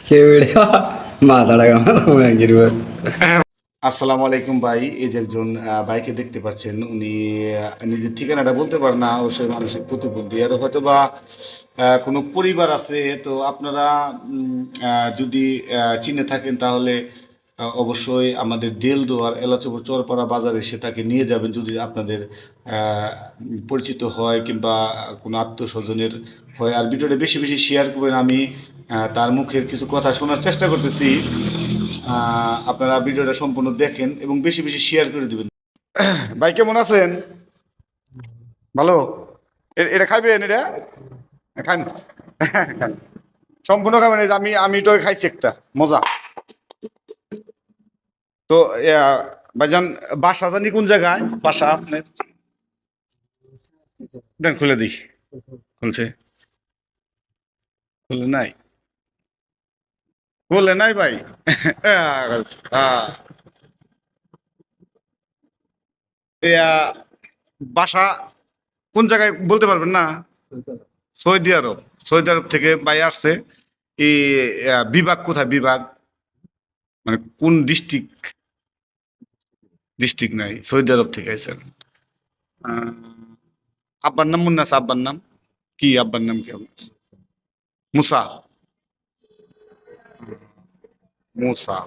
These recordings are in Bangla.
কেউড়া মাথাটা কামাল আসসালামু আলাইকুম ভাই। এই যে একজন ভাইকে দেখতে পাচ্ছেন, উনি নিজের ঠিকানাটা বলতে পারেন না, অবশ্যই মানসিক প্রতিবন্ধী। আর হয়তো বা কোনো পরিবার আছে, তো আপনারা যদি চিনে থাকেন তাহলে অবশ্যই আমাদের দেলদুয়ার এলাচপুর চরপাড়া বাজারে এসে তাকে নিয়ে যাবেন, যদি আপনাদের পরিচিত হয় কিংবা কোনো আত্মীয়স্বজনের হয়। আর ভিডিওটা বেশি বেশি শেয়ার করবেন। আমি তার মুখের কিছু কথা শোনার চেষ্টা করতেছি। আপনারা ভিডিওটা সম্পূর্ণ দেখেন এবং বেশি বেশি শেয়ার করে দিবেন। ভাই কেমন আছেন? ভালো। এটা খাইবেন? এটা খান। খান। সম্পূর্ণ খাবেন। এই যে আমি তো খাইছি একটা মজা। তো ভাইজান, বাসা জানি কোন জায়গায়? বাসা আপনার দেন, খুলে দিই। খুলছে? খুলে নাই? খুলে নাই ভাই। আহ, এ, বাসা কোন জায়গায় বলতে পারবেন না? সৌদি আরব। সৌদি আরব থেকে ভাই আসছে। এই বিভাগ কোথায়? বিভাগ মানে কোন ডিস্ট্রিক্ট? ডিস্ট্রিক্ট নাই, সৌদি আরব থেকে আইছেন। আহ, আব্বার নাম মনে আছে? আব্বার নাম কি? আব্বার নাম কি আপনার? মুসা। মুসা।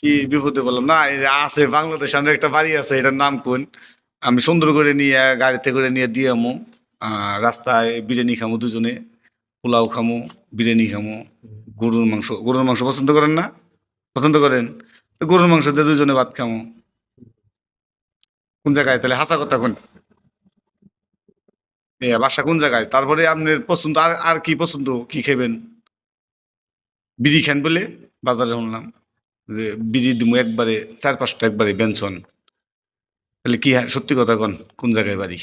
কি বিপদে বললাম না? এই যে আছে বাংলাদেশ, আমাদের একটা বাড়ি আছে, এটার নাম কোন? আমি সুন্দর করে নিয়ে গাড়িতে করে নিয়ে দিয়ে আমু। রাস্তায় বিরিয়ানি খামু দুজনে, পোলাও খামু, বিরিয়ানি খামু। গরুর মাংস, গরুর মাংস পছন্দ করেন না? পছন্দ করেন? তো গরুর মাংস দিয়ে দুজনে ভাত খামু। কোন জায়গায় তাহলে? হাসা কথা কোন? বাসা কোন জায়গায়? তারপরে আপনার পছন্দ আর আর কি পছন্দ? কি খাবেন? বিড়ি খান বলে বাজারে শুনলাম যে বিড়ি দিমু একবারে 4-5টা একবারে বেনশন। তাহলে কি সত্যি কথা কোন? কোন জায়গায় বাড়ি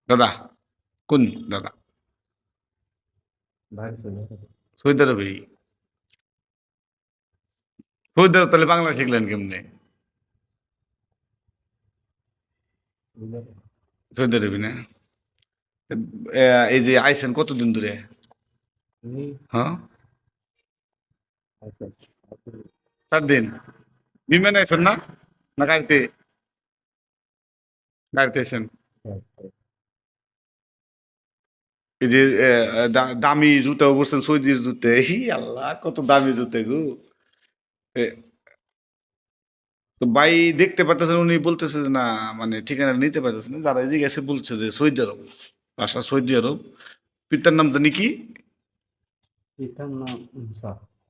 দাদা? কোন দাদা? সৌদি আরবে? সৌদি আরব তাহলে বাংলা শিখলেন কেমনে? সৌদি আরবি না? এই যে আইছেন কতদিন ধরে? হ্যাঁ, 4 দিন। বিমানে আইছেন না? না গাড়িতে? গাড়িতে আইছেন? এই যে দামি জুতা পরছেন, সৌদির জুতে। হি আল্লাহ, কত দামি জুতে গো। এ, তো ভাই দেখতে পারতেছেন, উনি বলতেছে যে না, মানে ঠিকানা নিতে পারতেছেন না। যারা এদিকে এসে বলছে যে সৌদি আরব, বাসা সৌদি আরব। পিতার নাম জানি কি?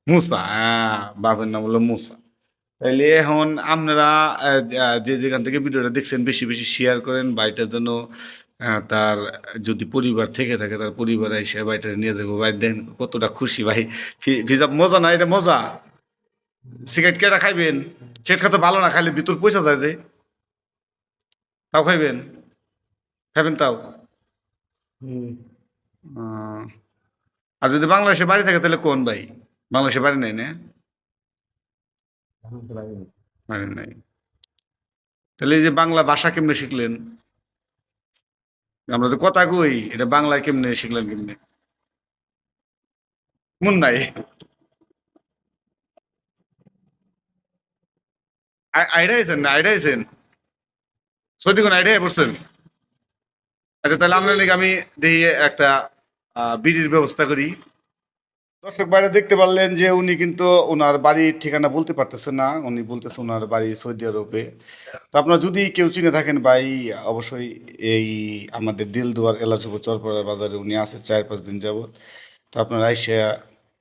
মুসা। বাবার নাম হলো মুসা। তাইলে এখন আপনারা যে যেখান থেকে ভিডিওটা দেখছেন, বেশি বেশি শেয়ার করেন। বাড়িটার জন্য তার যদি পরিবার থেকে থাকে, তার পরিবার এসে বাড়িটা নিয়ে যাবো। ভাই দেন কতটা খুশি ভাই। ভিজা মজা না? এটা মজা। সিগারেট কেটা খাইবেন? সিগারেট খাতে ভালো না, খাইলে ভিতর পয়সা যায় যে। তাও খাইবেন? খাইবেন তাও? আহ, আর যদি বাংলাদেশে বাড়ি থাকে তাহলে কোন ভাই? বাংলাদেশে বাড়ি নাই না? বাড়ি নাই? তাহলে এই যে বাংলা ভাষা কেমনে শিখলেন? আমরা যে কথা কই, এটা বাংলায় কেমনে শিখলেন কেমনে? মন নাই? আইডা আইছেন না? আইডা আইছেন? সত্যি কোন আইডিয়া পড়ছেন? আচ্ছা, তাহলে আপনার লিগে আমি দেখি একটা বিড়ির ব্যবস্থা করি। দর্শক বাইরে দেখতে পারলেন যে উনি কিন্তু ওনার বাড়ির ঠিকানা বলতে পারতেছেন না। উনি বলতেছে ওনার বাড়ি সৌদি আরবে। তো আপনারা যদি কেউ চিনে থাকেন ভাই, অবশ্যই এই আমাদের দিলদুয়ার এলাচপুর চরপাড়া বাজারে উনি আছে 4-5 দিন যাবত। তো আপনারা এসে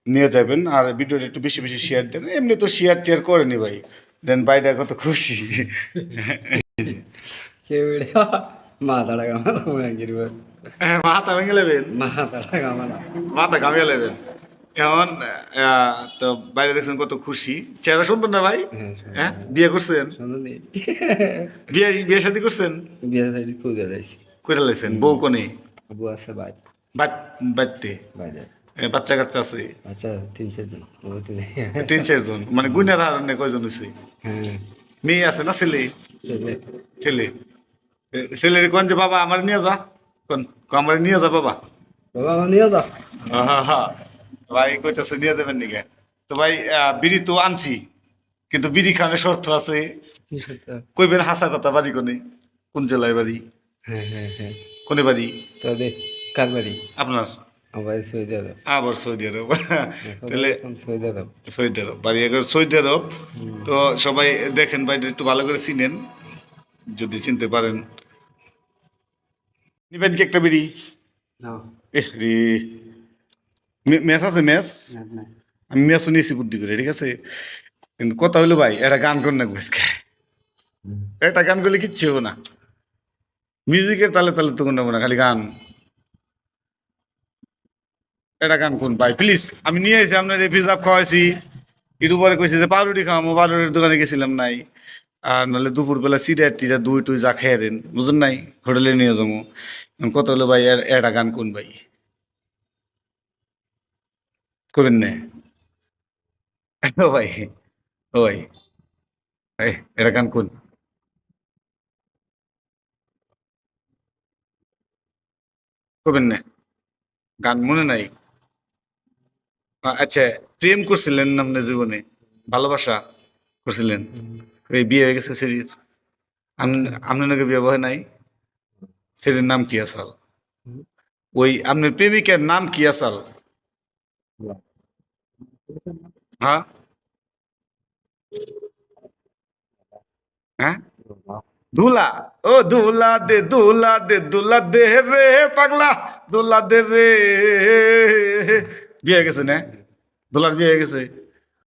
নিয়ে যাবেন। আর ভিডিওটা একটু বেশি বেশি শেয়ার দেন। এমনি তো শেয়ার টেয়ার করেনি ভাই। দেন ভাইটা কত খুশি। কেউড়া মাথাটা কামাল মাথা ভেঙে নেবেন? মাথাটা কামাল মাথা ঘামিয়ে নেবেন এখন। তো বাইরে দেখছেন কত খুশি। চেহারা সুন্দর না ভাই? হ্যাঁ, হ্যাঁ, বিয়ে করছেন? সুন্দর নেই। বিয়ে বিয়ে শাদী করছেন? বিয়ে সাইড কোথায় যাইছি? কইরা লাইছেন? বউ কোনে? আবু আছে ভাই, বাড়তে? বাইরে বাচ্চা কাচ্চা আছে? আচ্ছা 3-4 জন বলতে 3-4 জন? মানে গুইনার হারণে কয়জন হয়েছে? হ্যাঁ, মেয়ে আছে না ছেলে? ছেলে ছেলে। ছেলের কোন যে বাবা আমার নিয়ে যা, কোন আমার নিয়ে যা বাবা। বাবা আমার নিয়ে যা। ভাই কইতাছে নিয়ে দেবেন নিকে। তো ভাই বিড়ি তো আনছি, কিন্তু বিড়ি খাওয়ানোর শর্ত আছে। কি সত্য? কইবেন হাসা কথা, বাড়ি কোনে, কোন জেলায় বাড়ি, হ্যাঁ হ্যাঁ হ্যাঁ। কোনে বাড়ি তো দে, কার বাড়ি? আপনার? আমার সৌদি আরব। আবার সৌদি আরব। তাহলে সৌদি আরব। সৌদি আরব বাড়ি, একবার সৌদি আরব। তো সবাই দেখেন ভাই, একটু ভালো করে চিনেন যদি চিনতে পারেন। নিবেন কি একটা বিড়ি? না এ রে, মেস আছে মেস? না না। আমি মেসও নিয়েছি বুদ্ধি করে, ঠিক আছে। কিন্তু কথা হলো ভাই, একটা গান কর না বুঝকে, একটা গান করলে কিচ্ছু হবে না। মিউজিকের তালে তালে তো কোনো হবে না, খালি গান। একটা গান কোন ভাই প্লিজ। আমি নিয়ে এসেছি আপনার পিজা খাওয়াইছি, একটু পরে কইছি যে পাউরুটি খাওয়াবো, পাউরুটির দোকানে গেছিলাম নাই। আর নাহলে দুপুরবেলা সিগারেট টিরা দুই টুই যা খেয়ে দেন, বুঝেন নাই, হোটেলে নিয়ে যাবো। এখন কত হলো ভাই, একটা গান কোন ভাই, করবেন না? ও ভাই, ও ভাই, এই, একটা গান কোন, করবেন না? গান মনে নাই? আচ্ছা, প্রেম করছিলেন না আপনার জীবনে, ভালোবাসা করছিলেন, এই বিয়ে হয়ে গেছে সিরিজ, আপনার নাকি বিয়ে হয় নাই? সেটির নাম কি আসাল? ওই আপনার প্রেমিকার নাম কি আসাল? হ্যাঁ, হ্যাঁ, ধুলা। ও ধুলা দে ধুলা দে রে পাগলা, ধুলা দে রে। বিয়ে হয়ে গেছে না? ধুলার বিয়ে হয়ে গেছে।